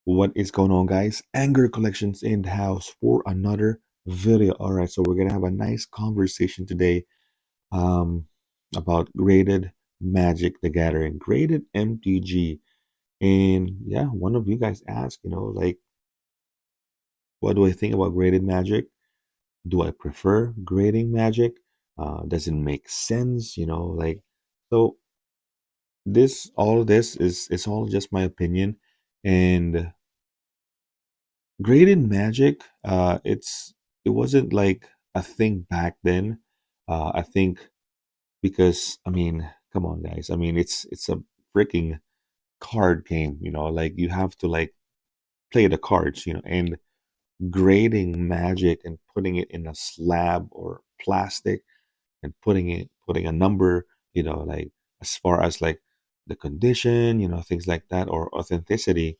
What is going on, guys? Anger collections in the house for another video. All right, so we're gonna have a nice conversation today um, about graded Magic the Gathering, graded MTG. And yeah, one of you guys asked, like, what do I think about graded Magic? Do I prefer grading Magic? Does it make sense? Like, so all of this is it's all just my opinion. And graded magic, it wasn't like a thing back then. I think because come on, guys. It's a freaking card game. Like you have to like play the cards. And grading magic and putting it in a slab or plastic and putting a number. Like as far as like the condition, things like that, or authenticity.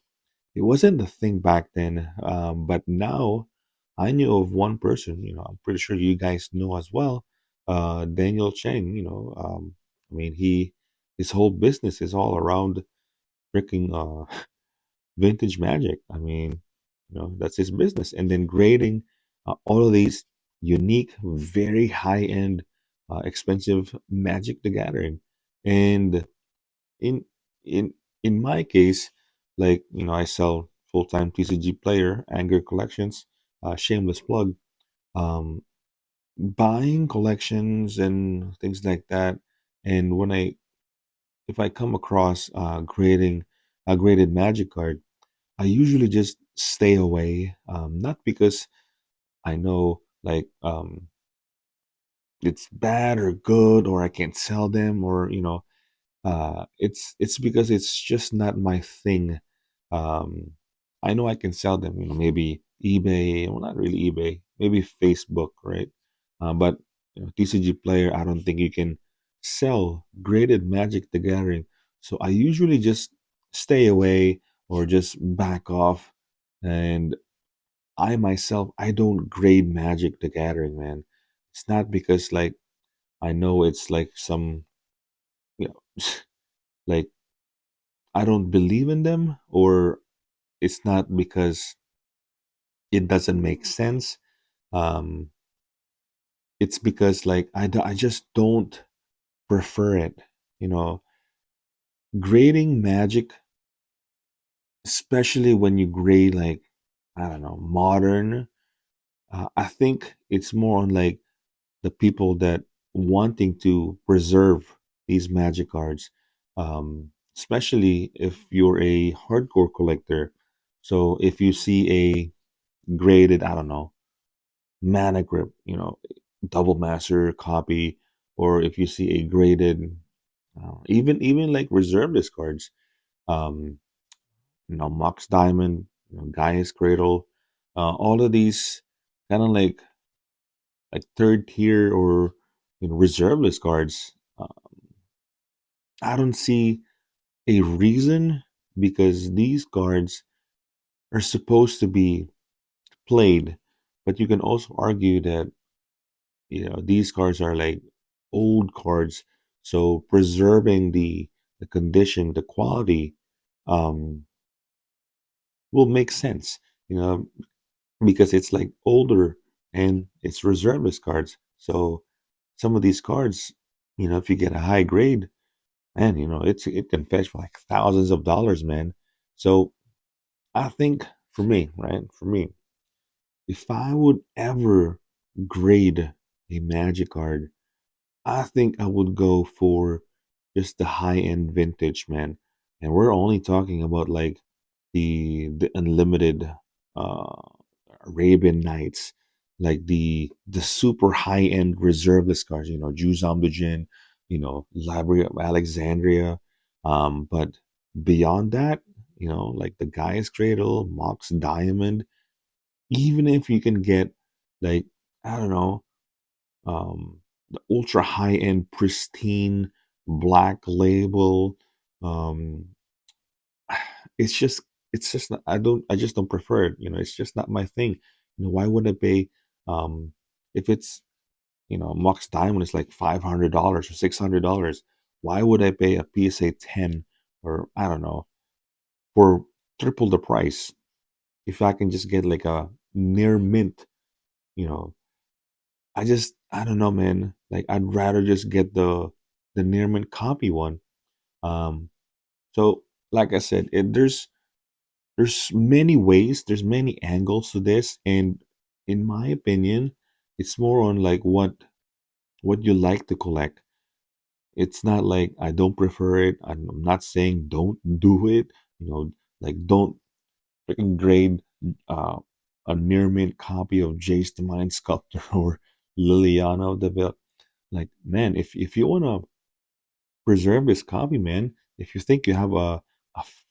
It wasn't the thing back then, but now I knew of one person. I'm pretty sure you guys know as well. Daniel Cheng. His whole business is all around freaking vintage magic. That's his business, and then grading all of these unique, very high end, expensive Magic the Gathering, and in in in my case, like I sell full-time Tcgplayer anger collections, shameless plug. um Buying collections and things like that, and when I if I come across grading a graded magic card, I usually just stay away, not because I know like it's bad or good or I can't sell them, or it's because it's just not my thing. um I know I can sell them, maybe eBay, well, not really eBay, maybe Facebook, right? But TCG player, I don't think you can sell graded Magic the Gathering. So I usually just stay away or just back off. And I don't grade Magic the Gathering, man. It's not because like I know it's like some, you know like I don't believe in them, or it's not because it doesn't make sense. Um, it's because like I just don't prefer it. You know, Grading Magic, especially when you grade like I don't know modern. I think it's more on like the people that wanting to preserve these Magic cards, especially if you're a hardcore collector. So if you see a graded, I don't know, mana grip, double master copy, or if you see a graded, even like reserve discards, um, Mox Diamond, Gaia's Cradle, all of these kind of like third tier or reserve discards. I don't see a reason because these cards are supposed to be played, but you can also argue that these cards are like old cards, so preserving the condition, the quality, um will make sense, you know because it's like older and it's reservist cards. So some of these cards, if you get a high grade, man, it can fetch for like thousands of dollars, man. So I think for me, right, if I would ever grade a magic card, I think I would go for just the high end vintage, man. And we're only talking about like the unlimited uh Arabian Nights, like the super high end reserveless cards, Juzam the Jin, Library of Alexandria. But beyond that, like the Gaia's Cradle, Mox Diamond, even if you can get like, I don't know, the ultra high end pristine black label, um it's just not, I just don't prefer it. It's just not my thing. Why would I pay, um if it's, Mox Diamond is like $500 or $600, why would I pay a PSA 10, or I don't know, for triple the price if I can just get like a near mint, you know. I don't know, man. Like I'd rather just get the near mint copy one. Um, so like I said, there's many ways, there's many angles to this, and in my opinion, it's more on like what you like to collect. It's not like I don't prefer it. I'm not saying don't do it. You know, like don't freaking grade uh, a near mint copy of Jace the Mind Sculptor or Liliana of the Veil. Like, man, if you wanna preserve this copy, man, if you think you have a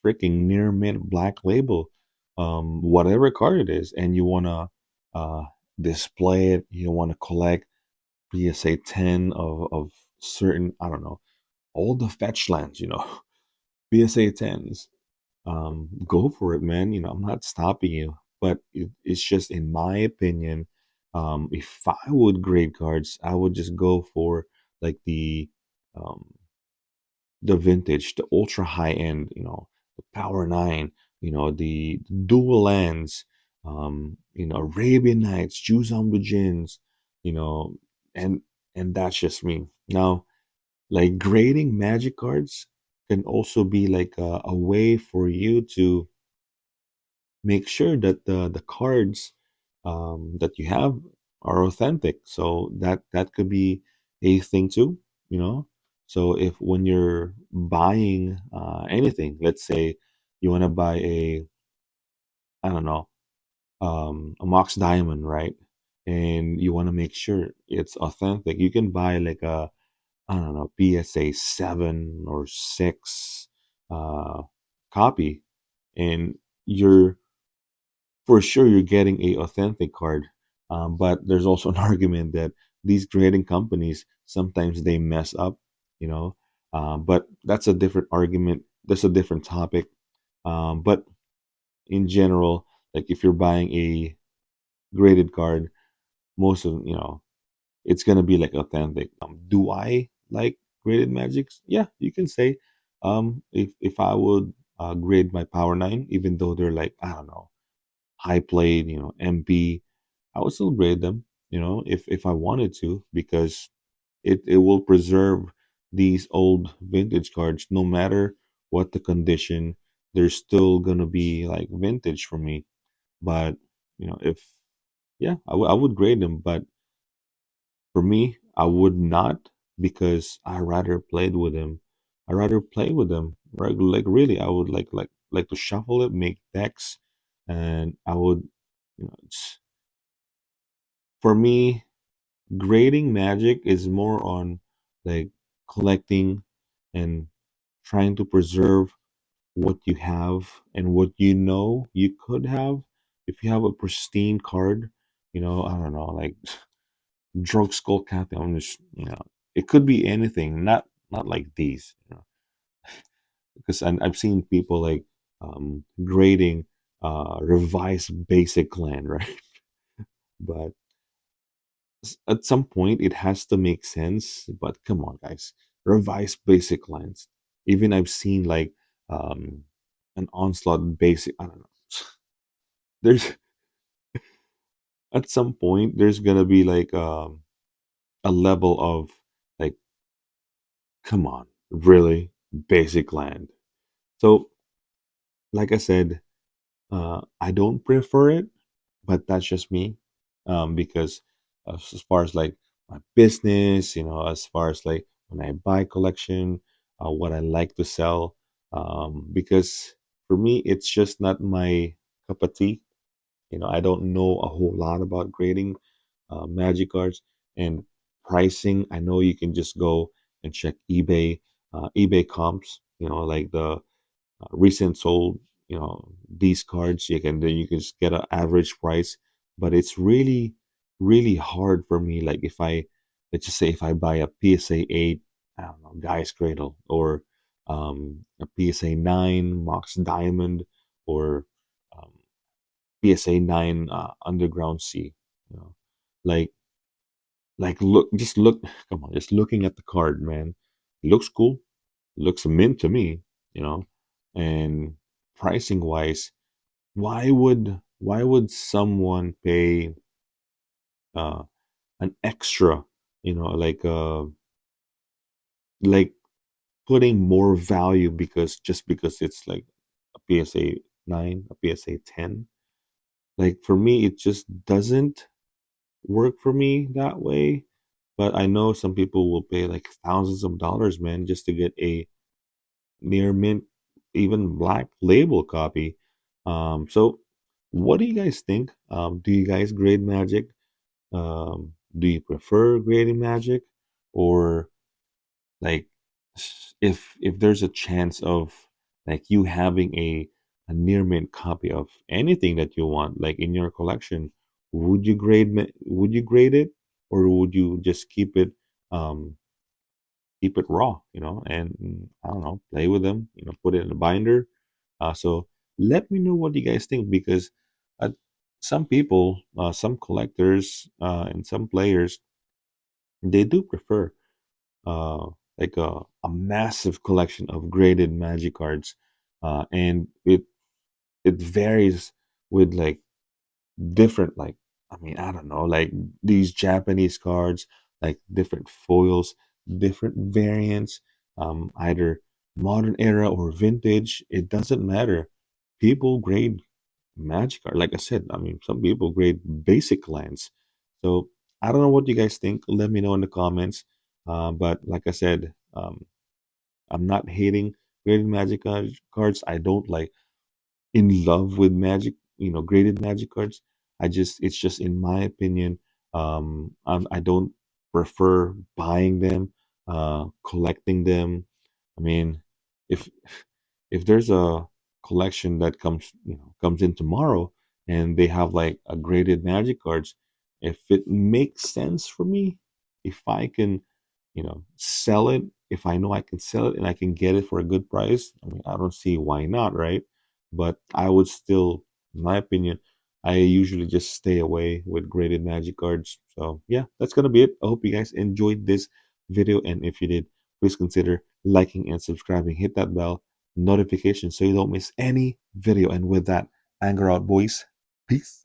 freaking near mint black label, whatever card it is, and you wanna uh display it, you wanna collect PSA 10 of certain, I don't know, all the fetch lands, PSA 10s, go for it, man. I'm not stopping you, but it's just in my opinion, if I would grade cards, I would just go for like um, the vintage, the ultra high end, the Power Nine, the dual lands, Arabian Nights, Juzam Bujins, you know, and that's just me. Now, like grading magic cards can also be like a way for you to make sure that the cards that you have are authentic. So that could be a thing too, you know. So if when you're buying anything, let's say you want to buy a, I don't know, a Mox Diamond, right? And you want to make sure it's authentic. You can buy like a, I don't know, PSA 7 or 6 uh, copy, and you're for sure you're getting a authentic card. But there's also an argument that these grading companies sometimes they mess up, you know. But that's a different argument. That's a different topic. But in general, like if you're buying a graded card, most of it's gonna be like authentic. Do I like graded magics? Yeah, you can say. If I would grade my Power Nine, even though they're like, I don't know, high played, MP, I would still grade them, if I wanted to, because it will preserve these old vintage cards no matter what the condition. They're still gonna be like vintage for me. But if yeah, I would grade them, but for me, I would not, because I rather played with them. I rather play with them. Right? Like really, I would like to shuffle it, make decks, and I would, for me, grading Magic is more on like collecting and trying to preserve what you have and what you could have. If you have a pristine card, I don't know, like drug skull captain. It could be anything, not like these, because I've seen people like grading revised basic land, right? But at some point it has to make sense. But come on, guys, revised basic lands. Even I've seen like um an onslaught basic. I don't know. There's at some point there's gonna be like a level of like, come on, really basic land. So, like I said, I don't prefer it, but that's just me. Because as far as like my business, as far as like when I buy collection, what I like to sell, because for me, it's just not my cup of tea. I don't know a whole lot about grading magic cards and pricing. I know you can just go and check eBay comps, like the recent sold, these cards. You can just get an average price, but it's really, really hard for me. Like if let's just say if I buy a PSA 8, I don't know, Guy's Cradle, or a PSA 9 Mox Diamond, or um, PSA 9 Underground Sea, you know, like look, come on, just looking at the card, man, it looks cool, looks mint to me, you know, and pricing wise, why would someone pay uh an extra, like putting more value because it's like a PSA 9, a PSA 10. Like for me, it just doesn't work for me that way. But I know some people will pay like thousands of dollars, man, just to get a near mint, even black label copy. So what do you guys think? Do you guys grade Magic? Do you prefer grading Magic, or like if there's a chance of like you having a near mint copy of anything that you want, like in your collection, would you grade it, or would you just um keep it raw, and I don't know, play with them, put it in a binder. So let me know what you guys think, because uh, some people, some collectors, and some players, they do prefer uh, like a massive collection of graded magic cards, and it varies with like different, like, I mean, I don't know, like these Japanese cards, like different foils, different variants, either modern era or vintage. It doesn't matter. People grade magic card. Like I said, I mean, some people grade basic lands. So I don't know what you guys think. Let me know in the comments. But like I said, I'm not hating graded cards. I don't like in love with magic, graded magic cards. It's just in my opinion, I don't prefer buying them, collecting them. I mean, if if there's a collection that comes in tomorrow, and they have like a graded magic cards, if it makes sense for me, if I can, sell it, if I know I can sell it and I can get it for a good price, I mean, I don't see why not, right? But I would still, in my opinion, I usually just stay away with graded magic cards. So yeah, that's gonna be it. I hope you guys enjoyed this video, and if you did, please consider liking and subscribing. Hit that bell notification so you don't miss any video. And with that, anger out, boys. Peace.